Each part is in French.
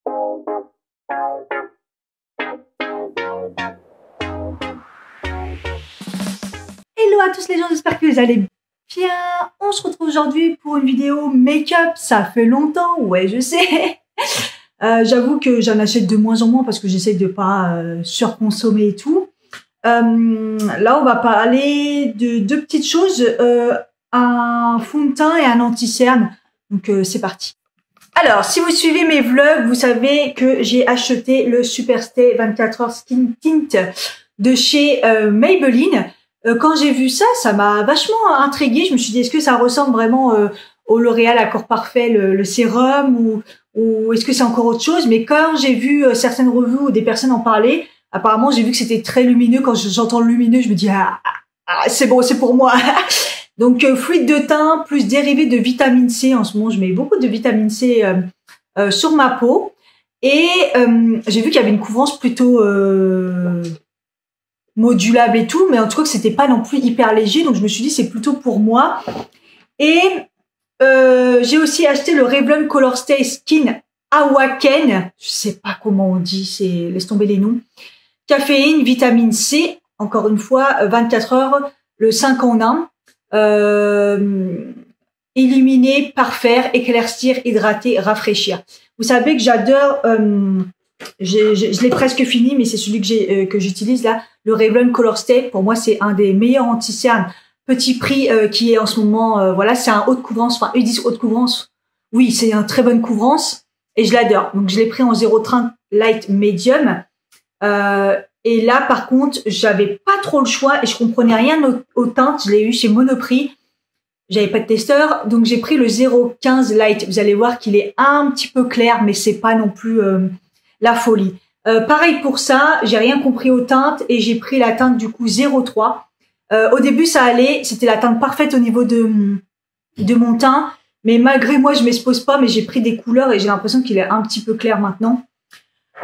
Hello à tous les gens, j'espère que vous allez bien. On se retrouve aujourd'hui pour une vidéo make-up. Ça fait longtemps, ouais je sais. J'avoue que j'en achète de moins en moins parce que j'essaie de pas surconsommer et tout. Là on va parler de deux petites choses, un fond de teint et un anti-cerne. Donc c'est parti. Alors, si vous suivez mes vlogs, vous savez que j'ai acheté le Superstay 24h Skin Tint de chez Maybelline. Quand j'ai vu ça, ça m'a vachement intriguée. Je me suis dit, est-ce que ça ressemble vraiment au L'Oréal Accord Parfait, le sérum, ou est-ce que c'est encore autre chose? Mais quand j'ai vu certaines revues où des personnes en parlaient, apparemment, j'ai vu que c'était très lumineux. Quand j'entends lumineux, je me dis, c'est bon, c'est pour moi. Donc, fluide de teint plus dérivé de vitamine C. En ce moment, je mets beaucoup de vitamine C sur ma peau. Et j'ai vu qu'il y avait une couvrance plutôt modulable et tout, mais en tout cas que c'était pas non plus hyper léger. Donc, je me suis dit, c'est plutôt pour moi. Et j'ai aussi acheté le Revlon Color Stay Skin Awaken. Je sais pas comment on dit, laisse tomber les noms. Caféine, vitamine C, encore une fois, 24 heures, le 5 en 1. Éliminer, parfaire, éclaircir, hydrater, rafraîchir. Vous savez que j'adore, je l'ai presque fini, mais c'est celui que j'utilise là, le Revlon Color Stay. Pour moi, c'est un des meilleurs anti-cernes, petit prix qui est en ce moment. Voilà, c'est un haut de couvrance, enfin ils disent haut de couvrance. Oui, c'est une très bonne couvrance et je l'adore. Donc je l'ai pris en 0,30 light medium. Et là, par contre, j'avais pas trop le choix et je comprenais rien aux teintes. Je l'ai eu chez Monoprix. J'avais pas de testeur, donc j'ai pris le 0,15 light. Vous allez voir qu'il est un petit peu clair, mais c'est pas non plus la folie. Pareil pour ça, j'ai rien compris aux teintes et j'ai pris la teinte du coup 0,3. Au début, ça allait, c'était la teinte parfaite au niveau de mon teint, mais malgré moi, je m'expose pas, mais j'ai pris des couleurs et j'ai l'impression qu'il est un petit peu clair maintenant.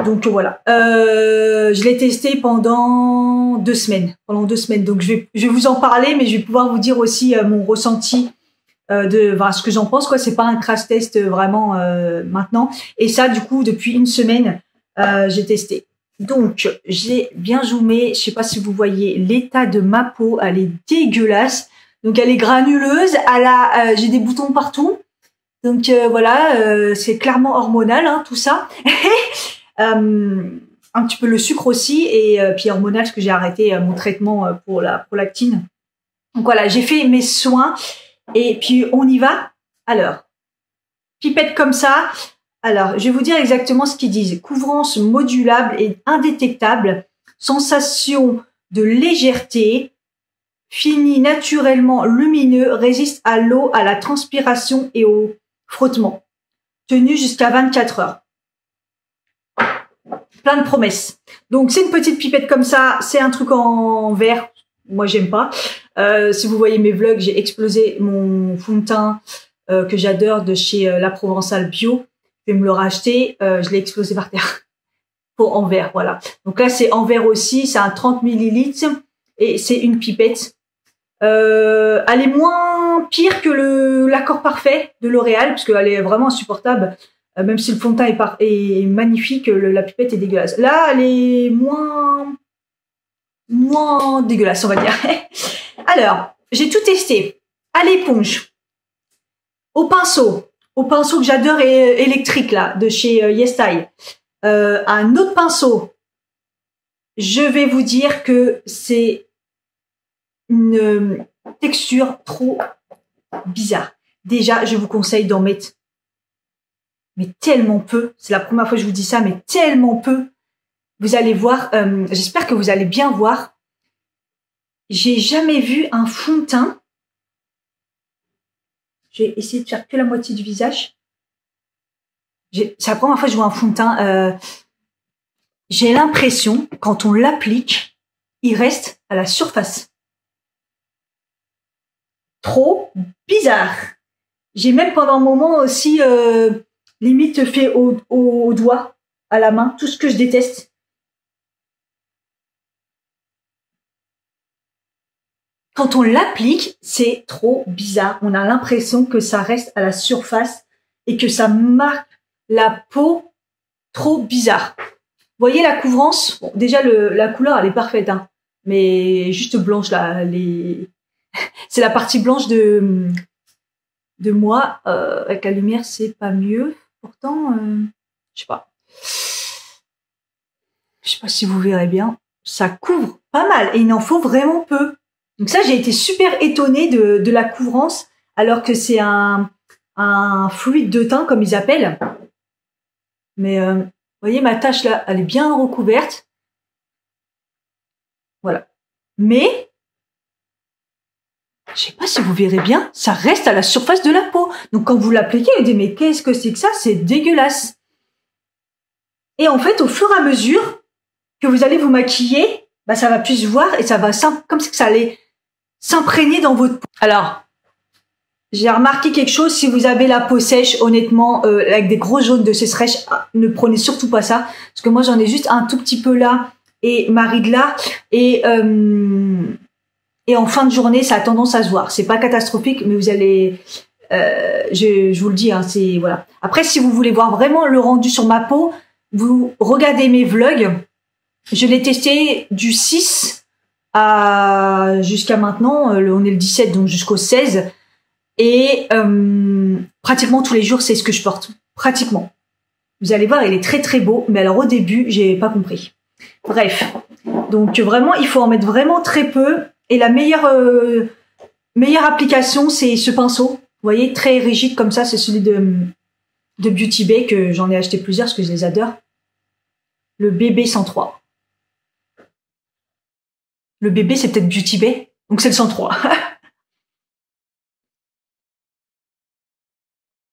Donc voilà, je l'ai testé pendant 2 semaines. Donc je vais vous en parler, mais je vais pouvoir vous dire aussi mon ressenti ce que j'en pense, quoi. C'est pas un crash test vraiment maintenant. Et ça, du coup, depuis une semaine, j'ai testé. Donc j'ai bien zoomé. Je sais pas si vous voyez l'état de ma peau. Elle est dégueulasse. Donc elle est granuleuse. J'ai des boutons partout. Donc voilà, c'est clairement hormonal, hein, tout ça. Un petit peu le sucre aussi et puis hormonal parce que j'ai arrêté mon traitement pour la prolactine. Donc voilà, j'ai fait mes soins et puis on y va. Alors, pipette comme ça. Alors, je vais vous dire exactement ce qu'ils disent. Couvrance modulable et indétectable, sensation de légèreté, fini naturellement lumineux, résiste à l'eau, à la transpiration et au frottement. Tenu jusqu'à 24 heures. Plein de promesses. Donc, c'est une petite pipette comme ça. C'est un truc en verre. Moi, j'aime pas. Si vous voyez mes vlogs, j'ai explosé mon fond de teint que j'adore de chez La Provençale Bio. Je vais me le racheter. Je l'ai explosé par terre. Pour en verre, voilà. Donc là, c'est en verre aussi. C'est un 30 ml et c'est une pipette. Elle est moins pire que l'Accord Parfait de L'Oréal parce qu'elle est vraiment insupportable. Même si le fond de teint est magnifique, la pipette est dégueulasse. Là, elle est moins dégueulasse, on va dire. Alors, j'ai tout testé. À l'éponge, au pinceau que j'adore et électrique là, de chez YesStyle. Un autre pinceau. Je vais vous dire que c'est une texture trop bizarre. Déjà, je vous conseille d'en mettre mais tellement peu. C'est la première fois que je vous dis ça, mais tellement peu. Vous allez voir, j'espère que vous allez bien voir. J'ai jamais vu un fond de teint. J'ai essayé de faire que la moitié du visage. C'est la première fois que je vois un fond de teint. J'ai l'impression, quand on l'applique, il reste à la surface. Trop bizarre. J'ai même pendant un moment aussi... limite fait au doigt, à la main, tout ce que je déteste. Quand on l'applique, c'est trop bizarre. On a l'impression que ça reste à la surface et que ça marque la peau trop bizarre. Vous voyez la couvrance? Bon, déjà la couleur elle est parfaite, hein, mais juste blanche là. C'est la partie blanche de moi. Avec la lumière c'est pas mieux. Pourtant, je sais pas. Je sais pas si vous verrez bien. Ça couvre pas mal et il en faut vraiment peu. Donc ça, j'ai été super étonnée de la couvrance, alors que c'est un fluide de teint, comme ils appellent. Mais vous voyez, ma tache là, elle est bien recouverte. Voilà. Mais, je sais pas si vous verrez bien, ça reste à la surface de la peau. Donc quand vous l'appliquez, vous dites, mais qu'est-ce que c'est que ça? C'est dégueulasse. Et en fait, au fur et à mesure que vous allez vous maquiller, bah, ça va plus se voir et ça va comme si ça allait s'imprégner dans votre peau. Alors, j'ai remarqué quelque chose, si vous avez la peau sèche, honnêtement, avec des gros jaunes de sécheresse, ne prenez surtout pas ça. Parce que moi, j'en ai juste un tout petit peu là et ma ride là. Et en fin de journée, ça a tendance à se voir. C'est pas catastrophique, mais vous allez... je vous le dis, hein, c'est... Voilà. Après, si vous voulez voir vraiment le rendu sur ma peau, vous regardez mes vlogs. Je l'ai testé du 6 jusqu'à maintenant, on est le 17, donc jusqu'au 16. Et pratiquement tous les jours, c'est ce que je porte. Pratiquement. Vous allez voir, il est très très beau. Mais alors au début, j'ai pas compris. Bref. Donc vraiment, il faut en mettre vraiment très peu. Et la meilleure application, c'est ce pinceau. Vous voyez, très rigide comme ça. C'est celui de Beauty Bay, que j'en ai acheté plusieurs parce que je les adore. Le BB 103. Le bébé, c'est peut-être Beauty Bay. Donc c'est le 103.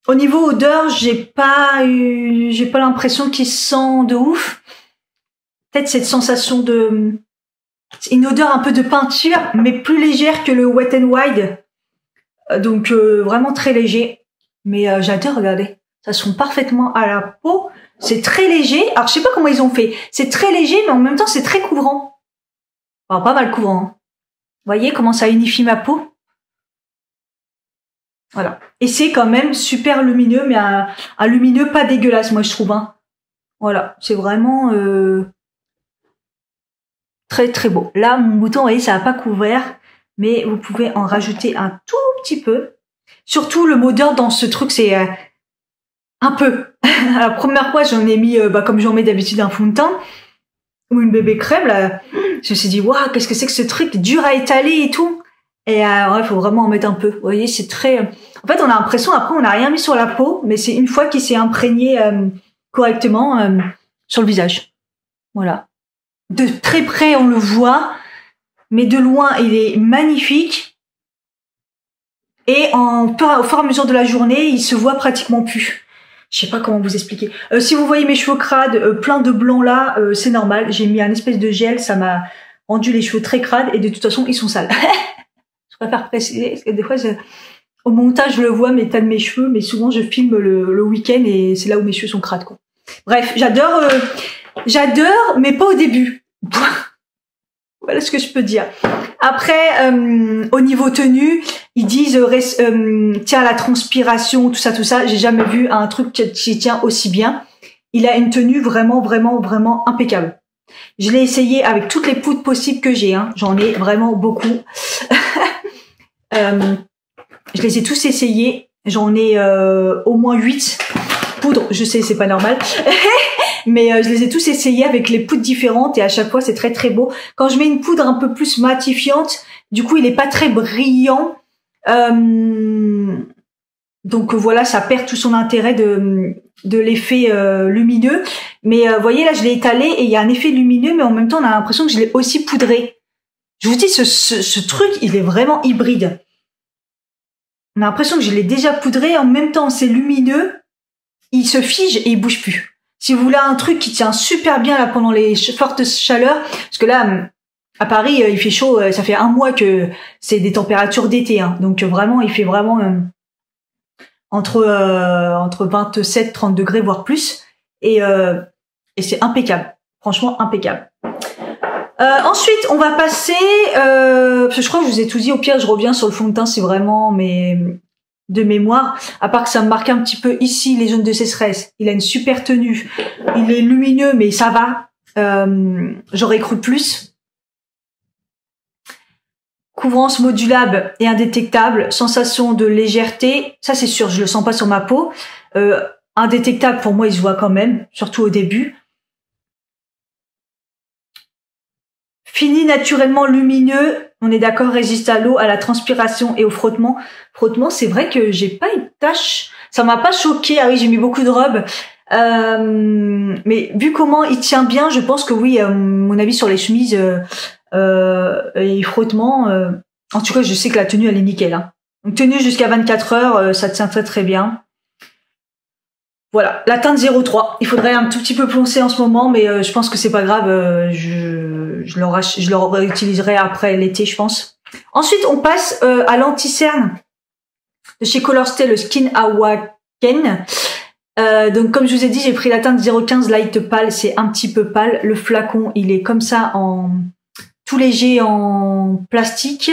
Au niveau odeur, j'ai pas l'impression qu'il sent de ouf. Peut-être cette sensation de, une odeur un peu de peinture, mais plus légère que le Wet n Wild. Donc vraiment très léger. Mais j'adore, regardez. Ça se fond parfaitement à la peau. C'est très léger. Alors je sais pas comment ils ont fait. C'est très léger, mais en même temps c'est très couvrant. Enfin, pas mal couvrant. Hein. Vous voyez comment ça unifie ma peau? Voilà. Et c'est quand même super lumineux, mais un lumineux pas dégueulasse, moi je trouve. Hein. Voilà, c'est vraiment très très beau. Là, mon bouton, vous voyez, ça n'a pas couvert, mais vous pouvez en rajouter un tout petit peu. Surtout le mot d'ordre dans ce truc, c'est un peu. La première fois, j'en ai mis, comme j'en mets d'habitude, un fond de teint ou une bébé crème. Là, je me suis dit, waouh, qu'est-ce que c'est que ce truc dur à étaler et tout. Et il faut vraiment en mettre un peu. Vous voyez, c'est très... En fait, on a l'impression, après, on n'a rien mis sur la peau, mais c'est une fois qu'il s'est imprégné correctement sur le visage. Voilà. De très près, on le voit, mais de loin, il est magnifique. Et au fur et à mesure de la journée, il se voit pratiquement plus. Je sais pas comment vous expliquer. Si vous voyez mes cheveux crades, plein de blanc là, c'est normal. J'ai mis un espèce de gel, ça m'a rendu les cheveux très crades et de toute façon, ils sont sales. Je préfère préciser, parce que des fois, au montage, je le vois, mes tas de mes cheveux, mais souvent, je filme le week-end et c'est là où mes cheveux sont crades, quoi. Bref, j'adore, mais pas au début. Voilà ce que je peux dire. Après, au niveau tenue, ils disent tiens à la transpiration, tout ça. J'ai jamais vu un truc qui tient aussi bien. Il a une tenue vraiment, vraiment, vraiment impeccable. Je l'ai essayé avec toutes les poudres possibles que j'ai. Hein. J'en ai vraiment beaucoup. Je les ai tous essayés. J'en ai au moins 8 poudres. Je sais, c'est pas normal. Mais je les ai tous essayés avec les poudres différentes et à chaque fois, c'est très, très beau. Quand je mets une poudre un peu plus matifiante, du coup, il est pas très brillant. Donc voilà, ça perd tout son intérêt de l'effet lumineux. Mais vous voyez, là, je l'ai étalé et il y a un effet lumineux, mais en même temps, on a l'impression que je l'ai aussi poudré. Je vous dis, ce truc, il est vraiment hybride. On a l'impression que je l'ai déjà poudré, en même temps, c'est lumineux, il se fige et il bouge plus. Si vous voulez un truc qui tient super bien là pendant les fortes chaleurs, parce que là, à Paris, il fait chaud, ça fait un mois que c'est des températures d'été, hein, donc vraiment, il fait vraiment entre 27-30 degrés, voire plus, et c'est impeccable, franchement impeccable. Ensuite, on va passer, parce que je crois que je vous ai tout dit, au pire, je reviens sur le fond de teint, c'est vraiment, mais de mémoire, à part que ça me marque un petit peu ici les zones de sécheresse. Il a une super tenue, il est lumineux, mais ça va. J'aurais cru plus. Couvrance modulable et indétectable, sensation de légèreté, ça c'est sûr, je le sens pas sur ma peau. Indétectable, pour moi, il se voit quand même, surtout au début. Fini naturellement lumineux, on est d'accord, résiste à l'eau, à la transpiration et au frottement. Frottement, c'est vrai que j'ai pas une tache, ça m'a pas choqué. Ah oui, j'ai mis beaucoup de robes. Mais vu comment il tient bien, je pense que oui, à mon avis sur les chemises et frottement, en tout cas, je sais que la tenue, elle est nickel. Hein. Donc, tenue jusqu'à 24 heures, ça tient très très bien. Voilà, la teinte 03. Il faudrait un tout petit peu poncer en ce moment, mais je pense que c'est pas grave. Je le réutiliserai après l'été, je pense. Ensuite, on passe à l'anti-cerne de chez Colorstay, le Skin Awaken. Donc, comme je vous ai dit, j'ai pris la teinte 015 Light Pale. C'est un petit peu pâle. Le flacon, il est comme ça, en tout léger, en plastique.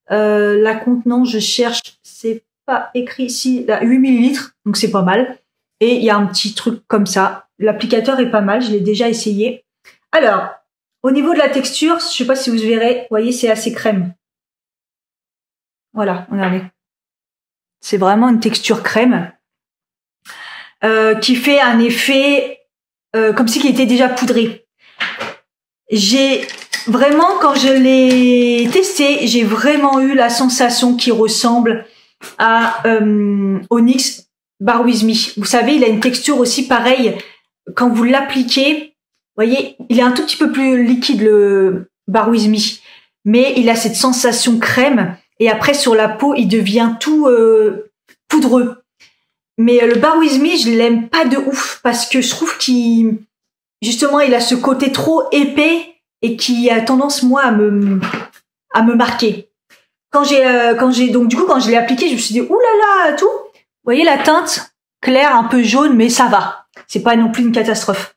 La contenance, je cherche, c'est pas écrit ici, 8 ml, donc c'est pas mal. Et il y a un petit truc comme ça. L'applicateur est pas mal, je l'ai déjà essayé. Alors, au niveau de la texture, je sais pas si vous verrez, vous voyez, c'est assez crème. Voilà, regardez. C'est vraiment une texture crème qui fait un effet comme si il était déjà poudré. J'ai vraiment, quand je l'ai testé, j'ai vraiment eu la sensation qui ressemble à Onyx Bar With Me. Vous savez, il a une texture aussi pareille. Quand vous l'appliquez, vous voyez, il est un tout petit peu plus liquide, le Bar With Me. Mais il a cette sensation crème. Et après, sur la peau, il devient tout poudreux. Mais le Bar With Me, je l'aime pas de ouf. Parce que je trouve qu'il, justement, il a ce côté trop épais et qui a tendance, moi, à me marquer. Quand donc, du coup, quand je l'ai appliqué, je me suis dit, oulala, tout. Vous voyez la teinte claire, un peu jaune, mais ça va. C'est pas non plus une catastrophe.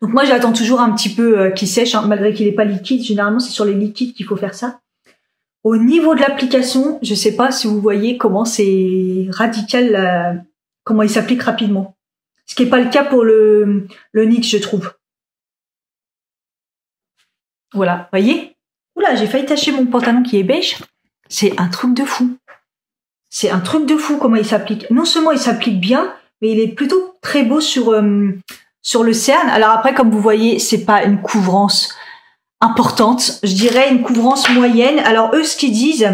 Donc moi, j'attends toujours un petit peu qu'il sèche, hein, malgré qu'il n'est pas liquide. Généralement, c'est sur les liquides qu'il faut faire ça. Au niveau de l'application, je sais pas si vous voyez comment c'est radical, comment il s'applique rapidement. Ce qui n'est pas le cas pour le NYX, je trouve. Voilà, voyez. Oula, j'ai failli tacher mon pantalon qui est beige. C'est un truc de fou. C'est un truc de fou comment il s'applique. Non seulement il s'applique bien, mais il est plutôt très beau sur le cerne. Alors après, comme vous voyez, c'est pas une couvrance importante. Je dirais une couvrance moyenne. Alors eux, ce qu'ils disent,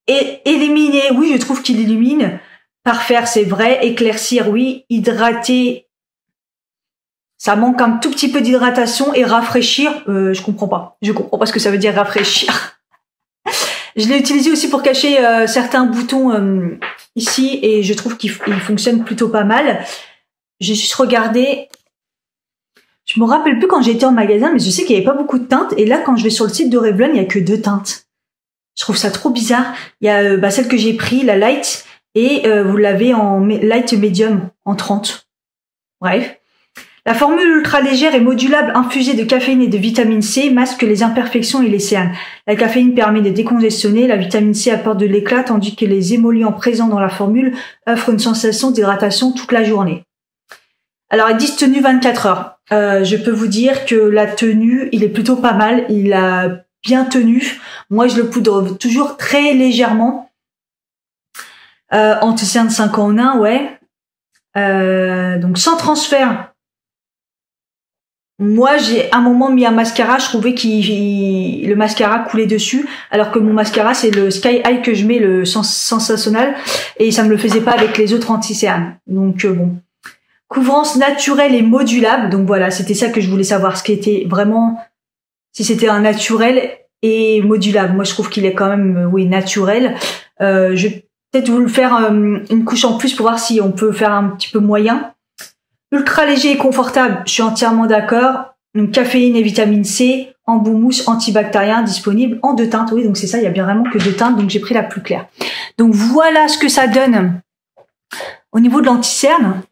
éliminer, oui, je trouve qu'il illumine. Parfaire, c'est vrai. Éclaircir, oui. Hydrater, ça manque un tout petit peu d'hydratation. Et rafraîchir, je comprends pas. Je comprends pas ce que ça veut dire rafraîchir. Je l'ai utilisé aussi pour cacher certains boutons ici et je trouve qu'il fonctionne plutôt pas mal. J'ai juste regardé. Je me rappelle plus quand j'ai été en magasin, mais je sais qu'il n'y avait pas beaucoup de teintes. Et là, quand je vais sur le site de Revlon, il n'y a que 2 teintes. Je trouve ça trop bizarre. Il y a celle que j'ai pris, la Light, et vous l'avez en Light Medium, en 30. Bref. La formule ultra légère et modulable infusée de caféine et de vitamine C masque les imperfections et les cernes. La caféine permet de décongestionner, la vitamine C apporte de l'éclat, tandis que les émollients présents dans la formule offrent une sensation d'hydratation toute la journée. Alors, ils disent tenue 24 heures. Je peux vous dire que la tenue, il est plutôt pas mal. Il a bien tenu. Moi, je le poudre toujours très légèrement. Anti-cerne 5 en 1, ouais. Donc, sans transfert. Moi, j'ai un moment mis un mascara, je trouvais que le mascara coulait dessus, alors que mon mascara, c'est le Sky High que je mets, le Sensationnel, et ça me le faisait pas avec les autres anti-cernes. Donc, bon. Couvrance naturelle et modulable. Donc voilà, c'était ça que je voulais savoir, ce qui était vraiment, si c'était un naturel et modulable. Moi, je trouve qu'il est quand même, oui, naturel. Je vais peut-être vous le faire une couche en plus pour voir si on peut faire un petit peu moyen. Ultra léger et confortable, je suis entièrement d'accord. Donc caféine et vitamine C, embout mousse antibactérien disponible en 2 teintes. Oui, donc c'est ça, il y a bien vraiment que 2 teintes, donc j'ai pris la plus claire. Donc voilà ce que ça donne au niveau de l'anti-cerne.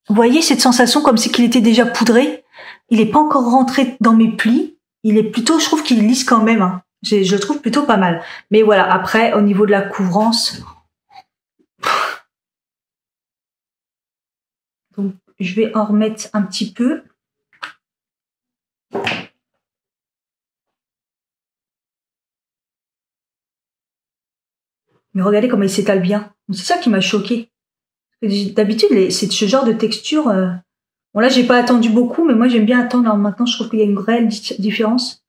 Vous voyez cette sensation comme si qu'il était déjà poudré. Il n'est pas encore rentré dans mes plis. Il est plutôt, je trouve qu'il lisse quand même. Hein. Je le trouve plutôt pas mal. Mais voilà, après, au niveau de la couvrance, donc je vais en remettre un petit peu. Mais regardez comment il s'étale bien. C'est ça qui m'a choqué. D'habitude, c'est ce genre de texture. Bon là, j'ai pas attendu beaucoup, mais moi j'aime bien attendre. Alors maintenant, je trouve qu'il y a une réelle différence.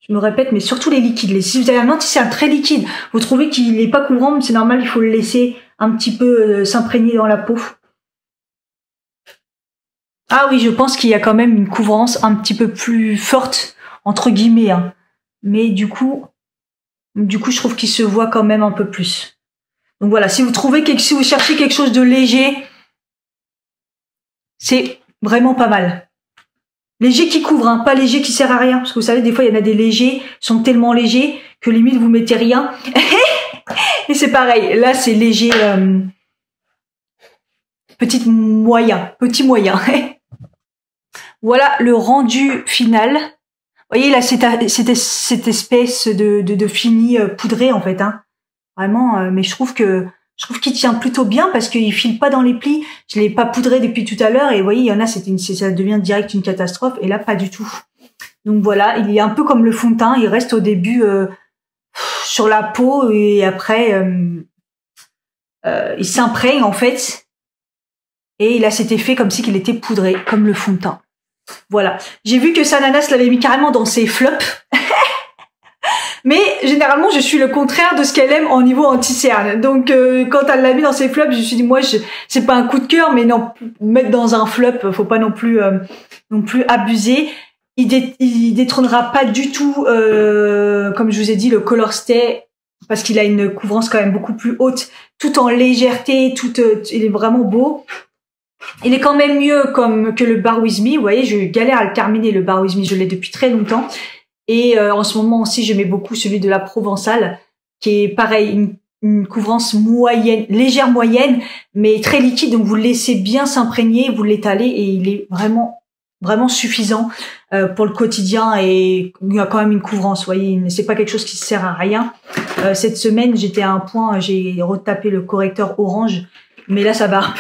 Je me répète, mais surtout les liquides. Si vous avez un anti-cerne très liquide, vous trouvez qu'il n'est pas couvrant, c'est normal, il faut le laisser un petit peu s'imprégner dans la peau. Ah oui, je pense qu'il y a quand même une couvrance un petit peu plus forte, entre guillemets. Hein. Mais du coup, je trouve qu'il se voit quand même un peu plus. Donc voilà, si vous cherchez quelque chose de léger, c'est vraiment pas mal. Léger qui couvre, hein, pas léger qui sert à rien. Parce que vous savez, des fois, il y en a des légers, sont tellement légers que limite, vous mettez rien. Et c'est pareil. Là, c'est léger, petit moyen. Voilà le rendu final. Vous voyez, là, cette espèce de fini poudré, en fait. Hein. Vraiment, mais je trouve qu'il tient plutôt bien parce qu'il file pas dans les plis. Je l'ai pas poudré depuis tout à l'heure et vous voyez, il y en a, ça devient direct une catastrophe et là, pas du tout. Donc voilà, il est un peu comme le fond de teint. Il reste au début sur la peau et après, il s'imprègne en fait et il a cet effet comme si qu'il était poudré, comme le fond de teint. Voilà. J'ai vu que Sananas l'avait mis carrément dans ses flops. Mais généralement, je suis le contraire de ce qu'elle aime en niveau anti-cerne. Donc, quand elle l'a mis dans ses flops, je me suis dit, moi, c'est pas un coup de cœur, mais non, mettre dans un flop, faut pas non plus abuser. Il détrônera pas du tout, comme je vous ai dit, le Color Stay, parce qu'il a une couvrance quand même beaucoup plus haute, tout en légèreté, il est vraiment beau. Il est quand même mieux que le Bar With Me. Vous voyez, je galère à le terminer, le Bar With Me, je l'ai depuis très longtemps. Et en ce moment aussi, j'aimais beaucoup celui de la Provençale, qui est pareil, une couvrance moyenne, légère moyenne, mais très liquide. Donc vous le laissez bien s'imprégner, vous l'étalez et il est vraiment, vraiment suffisant pour le quotidien. Et il y a quand même une couvrance, vous voyez, c'est pas quelque chose qui sert à rien. Cette semaine, j'étais à un point, j'ai retapé le correcteur orange, mais là ça va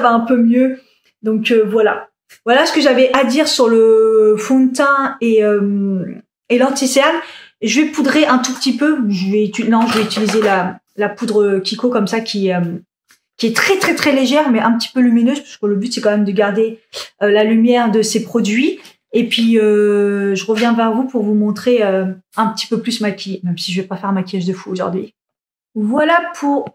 un peu mieux. Donc voilà. Voilà ce que j'avais à dire sur le fond de teint et l'anti-cerne. Je vais poudrer un tout petit peu. Je vais utiliser la poudre Kiko comme ça qui est très très très légère mais un petit peu lumineuse parce que le but c'est quand même de garder la lumière de ces produits. Et puis je reviens vers vous pour vous montrer un petit peu plus maquillée, même si je vais pas faire un maquillage de fou aujourd'hui. Voilà pour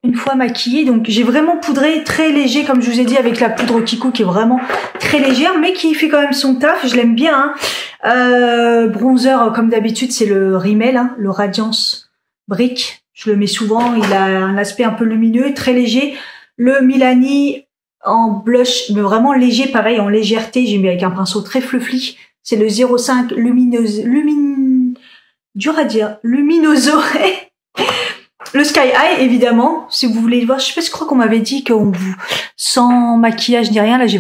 une fois maquillée. Donc j'ai vraiment poudré très léger comme je vous ai dit avec la poudre Kiko qui est vraiment très légère mais qui fait quand même son taf. Je l'aime bien. Hein. Bronzer comme d'habitude c'est le Rimmel, hein, le Radiance Brick. Je le mets souvent. Il a un aspect un peu lumineux, très léger. Le Milani en blush, mais vraiment léger, pareil en légèreté. J'ai mis avec un pinceau très fluffy. C'est le 05 dur à dire, Luminoso. Le Sky High, évidemment, si vous voulez le voir. Je crois qu'on m'avait dit sans maquillage ni rien, là, j'ai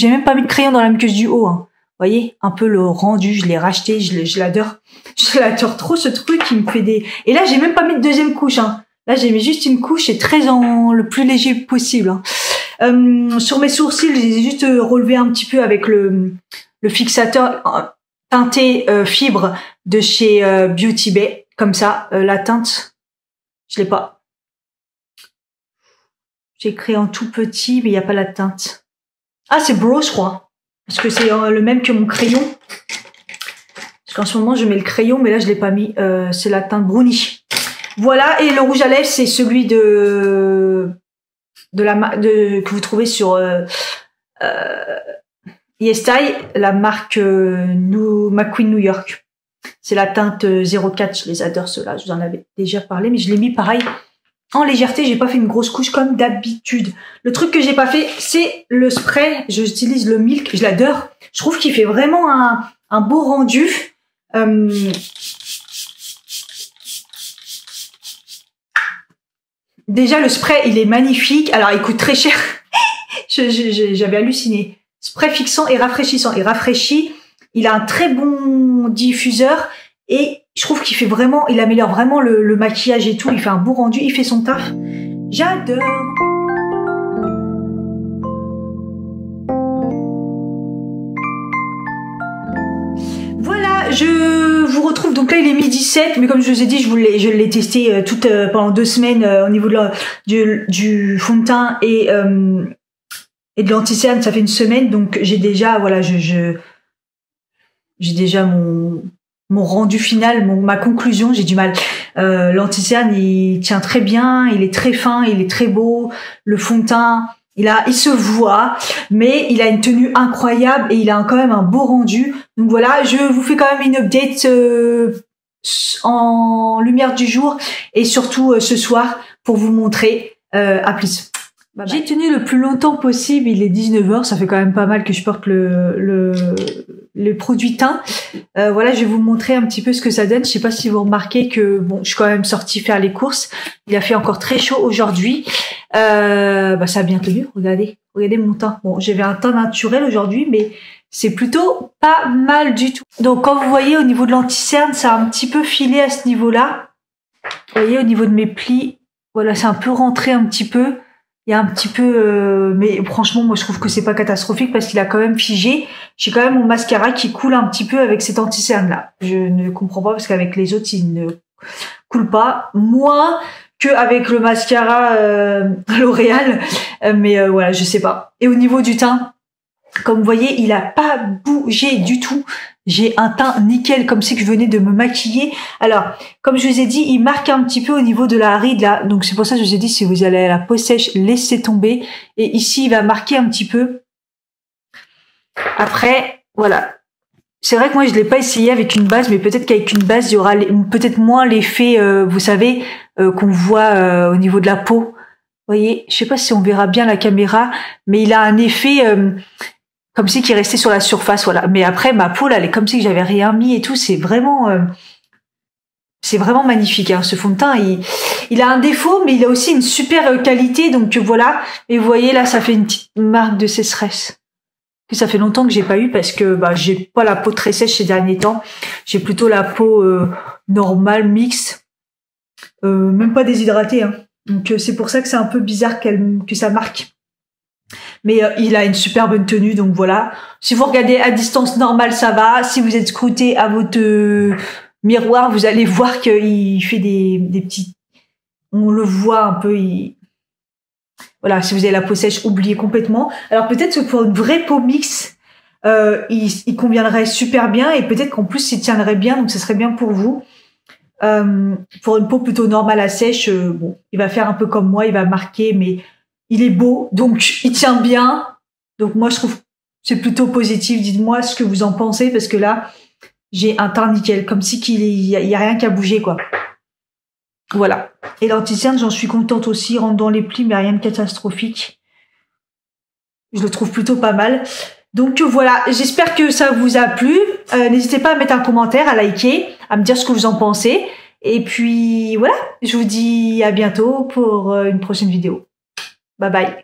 même pas mis de crayon dans la muqueuse du haut, hein. Vous voyez, un peu le rendu, je l'ai racheté, je l'adore. Je l'adore trop, ce truc qui me fait des... Et là, j'ai même pas mis de deuxième couche, hein. Là, j'ai mis juste une couche et très le plus léger possible, hein. Sur mes sourcils, je les ai juste relevés un petit peu avec le fixateur teinté fibre de chez Beauty Bay. Comme ça, la teinte, je l'ai pas. J'ai écrit en tout petit, mais il n'y a pas la teinte. Ah, c'est Bro, je crois. Parce que c'est le même que mon crayon. Parce qu'en ce moment, je mets le crayon, mais là, je l'ai pas mis. C'est la teinte Brownie. Voilà, et le rouge à lèvres, c'est celui que vous trouvez sur YesStyle, la marque McQueen New York. C'est la teinte 04, je les adore ceux-là, je vous en avais déjà parlé, mais je l'ai mis pareil en légèreté, j'ai pas fait une grosse couche comme d'habitude. Le truc que j'ai pas fait, c'est le spray, j'utilise le Milk, je l'adore. Je trouve qu'il fait vraiment un beau rendu. Déjà, le spray, il est magnifique. Alors, il coûte très cher. J'avais halluciné. Spray fixant et rafraîchissant. Il rafraîchit. Il a un très bon diffuseur et je trouve qu'il fait vraiment, il améliore vraiment le maquillage et tout. Il fait un beau rendu, il fait son taf. J'adore. Voilà, je vous retrouve. Donc là, il est 12h17, mais comme je vous ai dit, je l'ai testé pendant 2 semaines au niveau du fond de teint et de l'anti-cerne. Ça fait 1 semaine, donc j'ai déjà, voilà, j'ai déjà mon rendu final, ma conclusion. J'ai du mal. L'anti-cerne, il tient très bien, il est très fin, il est très beau. Le fond de teint, il se voit, mais il a une tenue incroyable et il a quand même un beau rendu. Donc voilà, je vous fais quand même une update en lumière du jour et surtout ce soir pour vous montrer. À plus. Bye bye. J'ai tenu le plus longtemps possible, il est 19h, ça fait quand même pas mal que je porte le produit teint. Voilà, je vais vous montrer un petit peu ce que ça donne. Je sais pas si vous remarquez que bon, je suis quand même sortie faire les courses. Il a fait encore très chaud aujourd'hui. Ça a bien tenu, regardez mon teint. Bon, j'avais un teint naturel aujourd'hui, mais c'est plutôt pas mal du tout. Donc quand vous voyez au niveau de l'anti-cerne, ça a un petit peu filé à ce niveau-là. Vous voyez au niveau de mes plis, voilà, c'est un peu rentré un petit peu. Il y a un petit peu, mais franchement, moi je trouve que c'est pas catastrophique parce qu'il a quand même figé. J'ai quand même mon mascara qui coule un petit peu avec cet anti-cerne là. Je ne comprends pas parce qu'avec les autres, il ne coule pas moins qu'avec le mascara L'Oréal. Mais voilà, je sais pas. Et au niveau du teint, comme vous voyez, il a pas bougé du tout. J'ai un teint nickel, comme si que je venais de me maquiller. Alors, comme je vous ai dit, il marque un petit peu au niveau de la ride, là. Donc, c'est pour ça que je vous ai dit, si vous allez à la peau sèche, laissez tomber. Et ici, il va marquer un petit peu. Après, voilà. C'est vrai que moi, je l'ai pas essayé avec une base, mais peut-être qu'avec une base, il y aura peut-être moins l'effet, vous savez, qu'on voit au niveau de la peau. Vous voyez, je sais pas si on verra bien la caméra, mais il a un effet... comme si qu'il restait sur la surface, voilà. Mais après, ma peau, là, elle est comme si que j'avais rien mis et tout. C'est vraiment magnifique, hein. Ce fond de teint, il a un défaut, mais il a aussi une super qualité. Donc voilà. Et vous voyez, là, ça fait une petite marque de sécheresse. Que ça fait longtemps que j'ai pas eu parce que j'ai pas la peau très sèche ces derniers temps. J'ai plutôt la peau normale, mixte, même pas déshydratée, hein. Donc c'est pour ça que c'est un peu bizarre que ça marque. Mais il a une super bonne tenue, donc voilà. Si vous regardez à distance normale, ça va. Si vous êtes scruté à votre miroir, vous allez voir qu'il fait des petits... On le voit un peu. Voilà, si vous avez la peau sèche, oubliez complètement. Alors peut-être que pour une vraie peau mixte, il conviendrait super bien. Et peut-être qu'en plus, il tiendrait bien, donc ce serait bien pour vous. Pour une peau plutôt normale à sèche, bon, il va faire un peu comme moi, il va marquer, mais... Il est beau, donc il tient bien. Donc moi, je trouve que c'est plutôt positif. Dites-moi ce que vous en pensez, parce que là, j'ai un teint nickel, comme si il y a rien qu'à bouger, quoi. Voilà. Et l'anti-cerne, j'en suis contente aussi. Il rentre dans les plis, mais rien de catastrophique. Je le trouve plutôt pas mal. Donc voilà, j'espère que ça vous a plu. N'hésitez pas à mettre un commentaire, à liker, à me dire ce que vous en pensez. Et puis voilà, je vous dis à bientôt pour une prochaine vidéo. Bye bye.